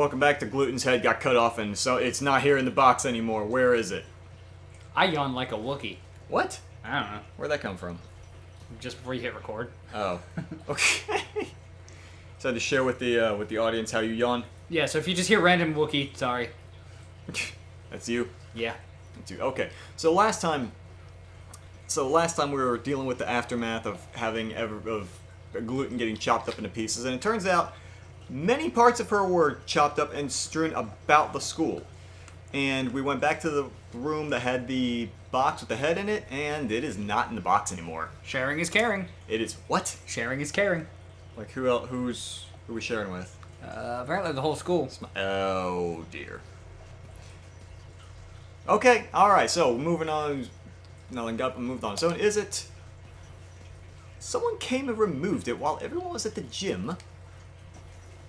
Welcome back to Gluten's head got cut off, and so it's not here in the box anymore. Where is it? I yawn like a Wookiee. What? I don't know. Where'd that come from? Just before you hit record. Oh. Okay. So to share with the audience how you yawn. Yeah, so if you just hear random Wookiee, sorry. That's you. Yeah. That's you. Okay. So last time we were dealing with the aftermath of of gluten getting chopped up into pieces, and it turns out many parts of her were chopped up and strewn about the school. And we went back to the room that had the box with the head in it, and it is not in the box anymore. Sharing is caring. It is what? Sharing is caring. Like who else? Who are we sharing with? Apparently the whole school. Oh dear. Okay, alright, so moving on. Nothing got moved on. So is it... Someone came and removed it while everyone was at the gym?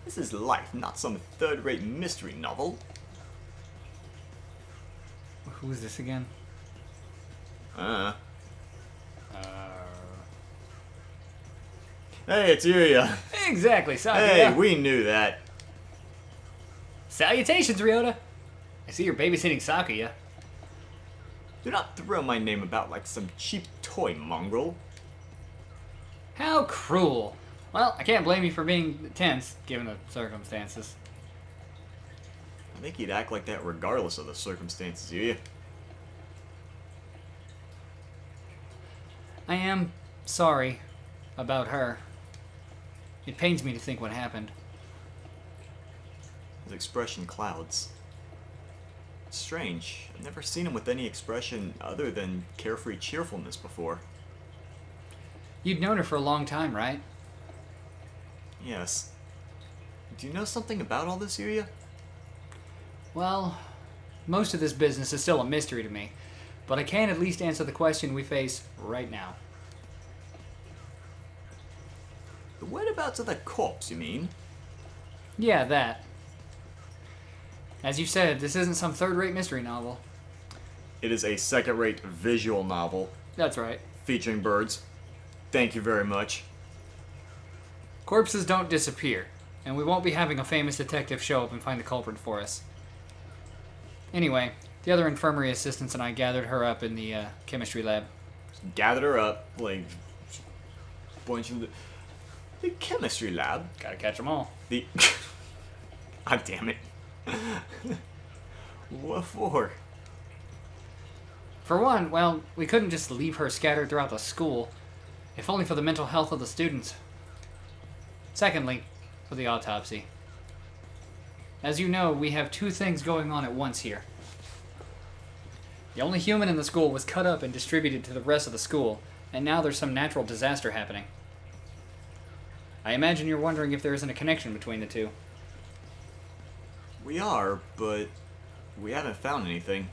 This is life, not some third-rate mystery novel. Who is this again? Hey, it's Yuya. Exactly, Sakuya. Hey, we knew that. Salutations, Ryota. I see you're babysitting Sakuya. Do not throw my name about like some cheap toy mongrel. How cruel. Well, I can't blame you for being tense, given the circumstances. I think you'd act like that regardless of the circumstances, Yuya. I am sorry about her. It pains me to think what happened. His expression clouds. Strange. I've never seen him with any expression other than carefree cheerfulness before. You'd known her for a long time, right? Yes. Do you know something about all this, Yuya? Well, most of this business is still a mystery to me, but I can at least answer the question we face right now. The whereabouts of the corpse, you mean? Yeah, that. As you said, this isn't some third-rate mystery novel. It is a second-rate visual novel That's right. featuring birds. Thank you very much. Corpses don't disappear, and we won't be having a famous detective show up and find the culprit for us. Anyway, the other infirmary assistants and I gathered her up in the chemistry lab. Gathered her up, like, bunch of the chemistry lab. Gotta catch them all. The God damn it. What for? For one, well, we couldn't just leave her scattered throughout the school, if only for the mental health of the students. Secondly, for the autopsy. As you know, we have two things going on at once here. The only human in the school was cut up and distributed to the rest of the school, and now there's some natural disaster happening. I imagine you're wondering if there isn't a connection between the two. We are, but we haven't found anything.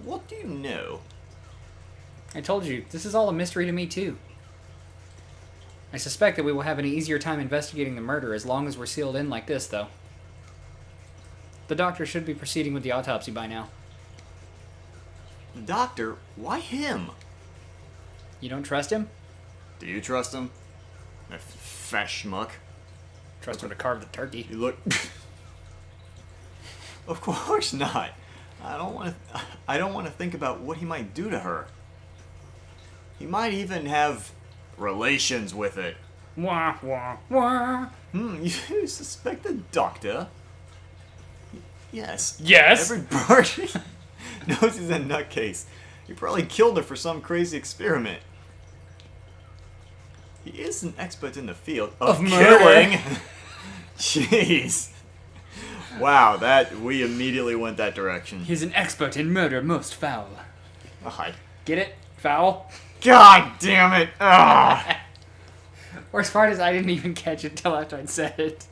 What do you know? I told you, this is all a mystery to me too. I suspect that we will have an easier time investigating the murder as long as we're sealed in like this, though. The doctor should be proceeding with the autopsy by now. The doctor? Why him? You don't trust him? Do you trust him? That fat schmuck. Trust him to carve the turkey. You look... Of course not. I don't want to think about what he might do to her. He might even have relations with it. Wah, wah, wah. You suspect the doctor? Yes. Yes? Every bird knows he's a nutcase. He probably killed her for some crazy experiment. He is an expert in the field of killing. Jeez. Wow, we immediately went that direction. He's an expert in murder most foul. Oh, Get it? Foul? God damn it! Ugh. Worst part is I didn't even catch it till after I'd said it.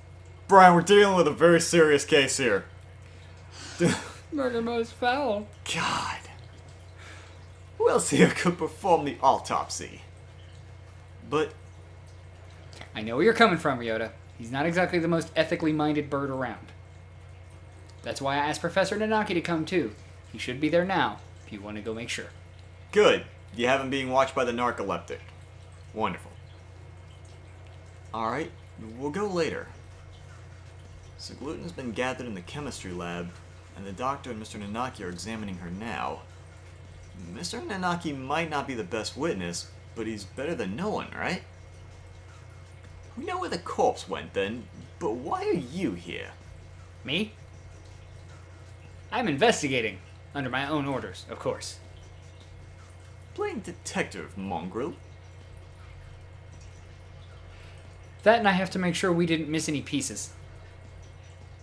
Brian, we're dealing with a very serious case here. Murder most foul. God. Who else here could perform the autopsy? But... I know where you're coming from, Ryota. He's not exactly the most ethically minded bird around. That's why I asked Professor Nanaki to come too. He should be there now, if you want to go make sure. Good. You have him being watched by the narcoleptic. Wonderful. Alright, we'll go later. So gluten's been gathered in the chemistry lab, and the doctor and Mr. Nanaki are examining her now. Mr. Nanaki might not be the best witness, but he's better than no one, right? We know where the corpse went then, but why are you here? Me? I'm investigating, under my own orders, of course. Playing detective, mongrel. That and I have to make sure we didn't miss any pieces.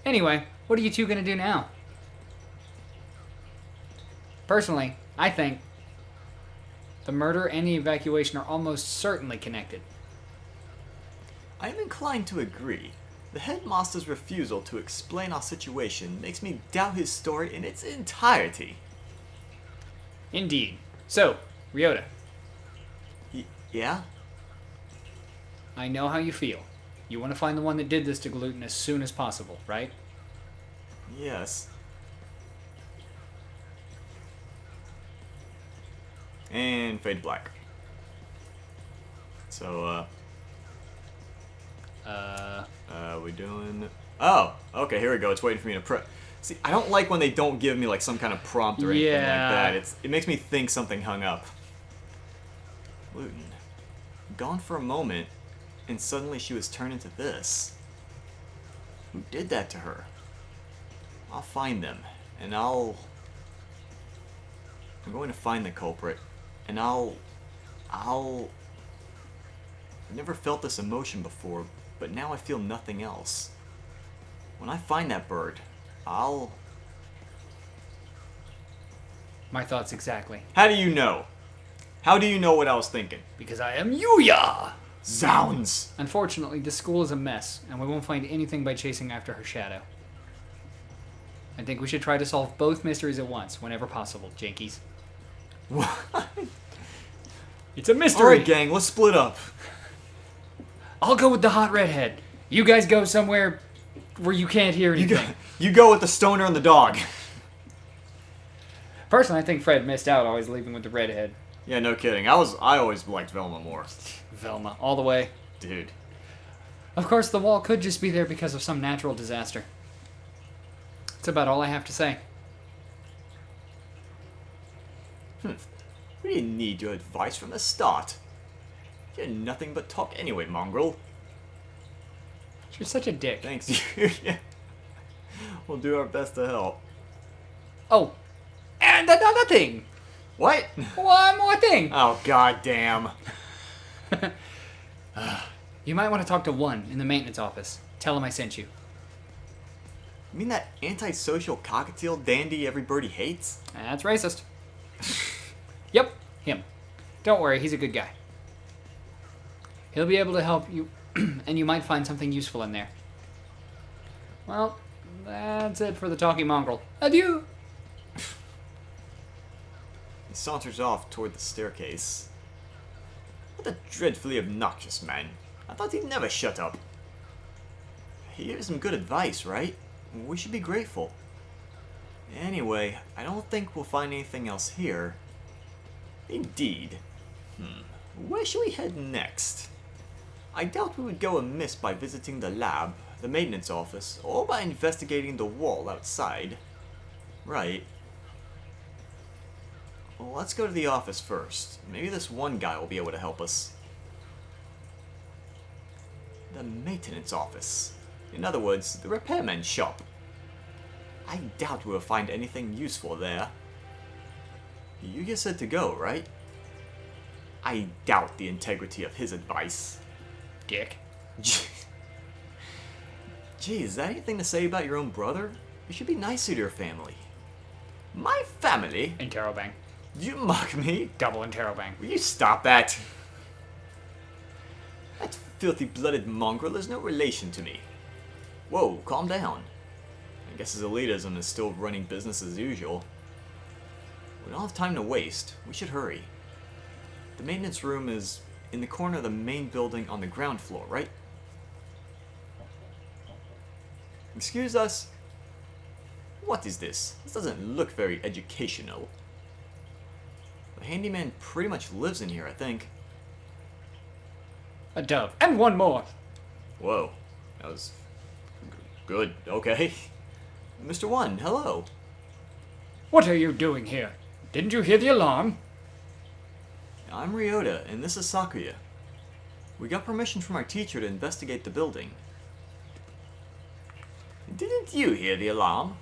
Anyway, what are you two gonna do now? Personally, I think the murder and the evacuation are almost certainly connected. I am inclined to agree. The headmaster's refusal to explain our situation makes me doubt his story in its entirety. Indeed. So, Ryota, Yeah? I know how you feel. You want to find the one that did this to Gluten as soon as possible, right? Yes. And fade black. So, we doing... Oh, okay, here we go. It's waiting for me to prep. See, I don't like when they don't give me, like, some kind of prompt or anything like that. It makes me think something hung up. Gluten. Gone for a moment, and suddenly she was turned into this. Who did that to her? I'll find them, and I'm going to find the culprit, and I've never felt this emotion before, but now I feel nothing else. When I find that bird, My thoughts exactly. How do you know? How do you know what I was thinking? Because I am Yuya! Zounds! Unfortunately, this school is a mess, and we won't find anything by chasing after her shadow. I think we should try to solve both mysteries at once, whenever possible, Jinkies. What? It's a mystery! Alright, gang, let's split up. I'll go with the hot redhead. You guys go somewhere where you can't hear anything. You go with the stoner and the dog. Personally, I think Fred missed out always leaving with the redhead. Yeah, no kidding. I always liked Velma more. Velma, all the way. Dude. Of course, the wall could just be there because of some natural disaster. That's about all I have to say. We didn't need your advice from the start. You're nothing but talk anyway, mongrel. You're such a dick. Thanks, yeah. We'll do our best to help. Oh, and another thing. What? One more thing. Oh, goddamn. You might want to talk to one in the maintenance office. Tell him I sent you. You mean that antisocial cockatiel dandy everybody hates? That's racist. Yep, him. Don't worry, he's a good guy. He'll be able to help you, and you might find something useful in there. Well, that's it for the talking mongrel. Adieu! He saunters off toward the staircase. What a dreadfully obnoxious man. I thought he'd never shut up. He gave us some good advice, right? We should be grateful. Anyway, I don't think we'll find anything else here. Indeed. Where should we head next? I doubt we would go amiss by visiting the lab, the maintenance office, or by investigating the wall outside. Right. Well, let's go to the office first. Maybe this one guy will be able to help us. The maintenance office. In other words, the repairman's shop. I doubt we'll find anything useful there. You just said to go, right? I doubt the integrity of his advice. Dick. Gee, is that anything to say about your own brother? You should be nicer to your family. My family? Interrobang. You mock me? Double interrobang. Will you stop that? That filthy-blooded mongrel is no relation to me. Whoa, calm down. I guess his elitism is still running business as usual. We don't have time to waste. We should hurry. The maintenance room is in the corner of the main building on the ground floor, right? Excuse us? What is this? This doesn't look very educational. The handyman pretty much lives in here, I think. A dove. And one more. Whoa. That was Good, okay. Mr. One, hello. What are you doing here? Didn't you hear the alarm? I'm Ryota, and this is Sakuya. We got permission from our teacher to investigate the building. Didn't you hear the alarm?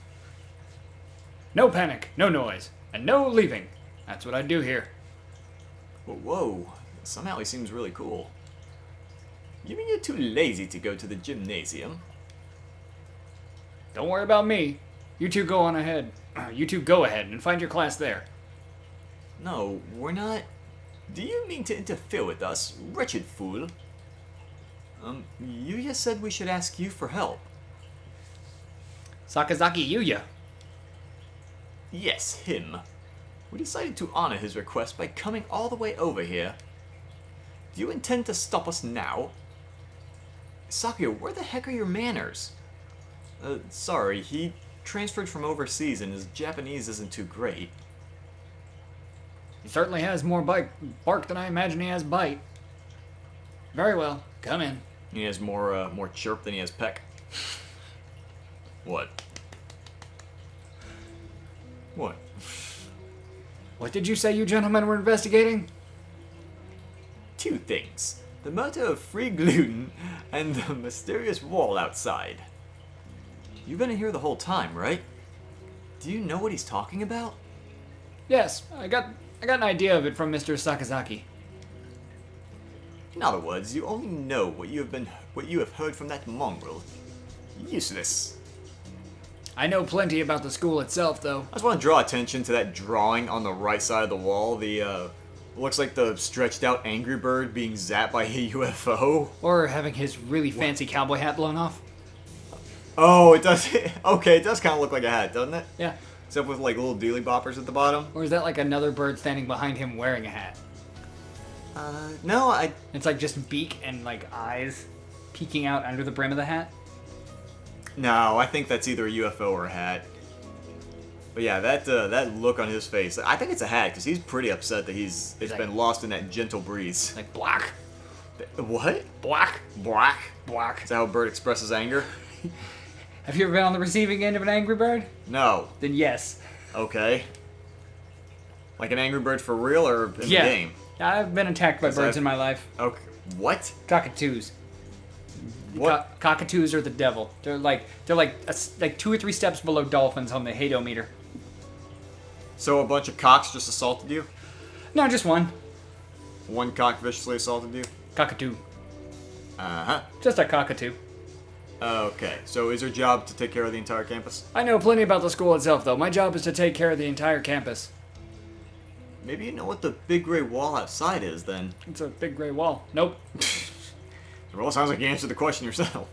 No panic, no noise, and no leaving. That's what I do here. Whoa, somehow he seems really cool. You mean you're too lazy to go to the gymnasium? Don't worry about me. You two go on ahead. You two go ahead and find your class there. No, we're not. Do you mean to interfere with us, wretched fool? Yuya said we should ask you for help. Sakazaki Yuya. Yes, him. We decided to honor his request by coming all the way over here. Do you intend to stop us now? Sakuya, where the heck are your manners? Sorry, he transferred from overseas and his Japanese isn't too great. He certainly has more bark than I imagine he has bite. Very well, come in. He has more chirp than he has peck. What? What? What did you say you gentlemen were investigating? Two things. The murder of free gluten and the mysterious wall outside. You've been in here the whole time, right? Do you know what he's talking about? Yes, I got an idea of it from Mr. Sakazaki. In other words, you only know what you have heard from that mongrel. Useless. I know plenty about the school itself, though. I just want to draw attention to that drawing on the right side of the wall. The looks like the stretched out Angry Bird being zapped by a UFO. Or having his really fancy cowboy hat blown off. Oh, it does. Okay, it does kind of look like a hat, doesn't it? Yeah. Except with like little dealy boppers at the bottom. Or is that like another bird standing behind him wearing a hat? No, It's like just beak and like eyes peeking out under the brim of the hat. No, I think that's either a UFO or a hat. But yeah, that look on his face, I think it's a hat because he's pretty upset that it's like, been lost in that gentle breeze. Like black, What? black, Black? black. Is that how a bird expresses anger? Have you ever been on the receiving end of an angry bird? No. Then yes. Okay. Like an angry bird for real or in the game? I've been attacked by birds in my life. Okay. What? Cockatoos. What? Cockatoos are the devil. They're like 2 or 3 steps below dolphins on the hate-o-meter. So a bunch of cocks just assaulted you? No, just one. One cock viciously assaulted you? Cockatoo. Uh-huh. Just a cockatoo. Okay, so is your job to take care of the entire campus? I know plenty about the school itself, though. My job is to take care of the entire campus. Maybe you know what the big gray wall outside is, then. It's a big gray wall. Nope. Well, it sounds like you answered the question yourself.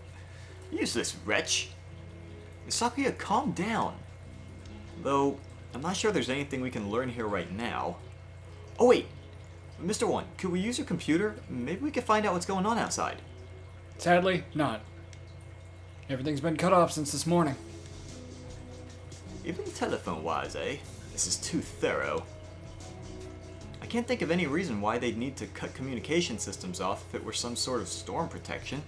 Useless wretch. Sakuya, calm down. Though, I'm not sure there's anything we can learn here right now. Oh wait, Mr. One, could we use your computer? Maybe we could find out what's going on outside. Sadly, not. Everything's been cut off since this morning. Even telephone-wise, eh? This is too thorough. I can't think of any reason why they'd need to cut communication systems off if it were some sort of storm protection.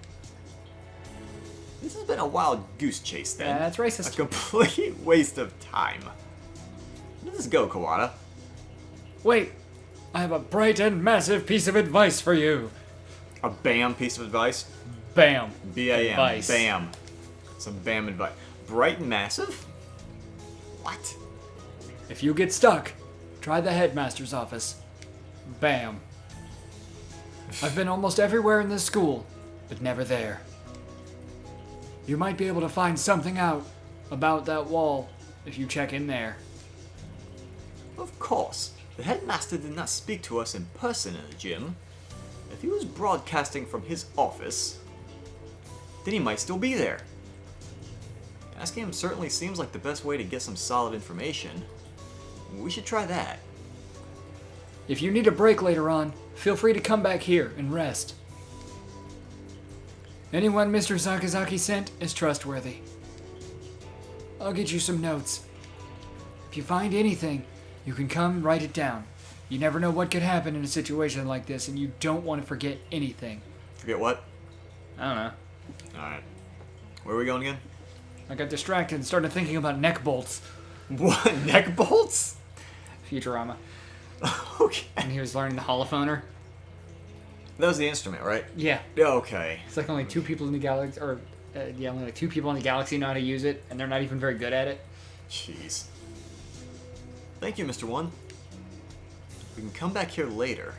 This has been a wild goose chase, then. That's racist. A complete waste of time. Let us go, Kawada. Wait, I have a bright and massive piece of advice for you. A BAM piece of advice? Bam. B-A-M. Advice. BAM. Some BAM advice. Bright and massive? What? If you get stuck, try the headmaster's office. Bam. I've been almost everywhere in this school, but never there. You might be able to find something out about that wall if you check in there. Of course. The headmaster did not speak to us in person in the gym. If he was broadcasting from his office, then he might still be there. Asking him certainly seems like the best way to get some solid information. We should try that. If you need a break later on, feel free to come back here and rest. Anyone Mr. Sakazaki sent is trustworthy. I'll get you some notes. If you find anything, you can come write it down. You never know what could happen in a situation like this, and you don't want to forget anything. Forget what? I don't know. Alright. Where are we going again? I got distracted and started thinking about neck bolts. What? Neck bolts? Futurama. Okay. And he was learning the holophoner. That was the instrument, right? Yeah. Okay. It's like only 2 people in the galaxy, or only like 2 people in the galaxy know how to use it, and they're not even very good at it. Jeez. Thank you, Mr. One. We can come back here later.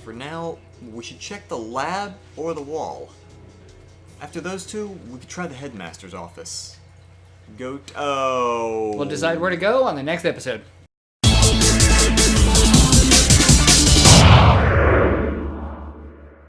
For now, we should check the lab or the wall. After those two, we could try the headmaster's office. Oh. We'll decide where to go on the next episode.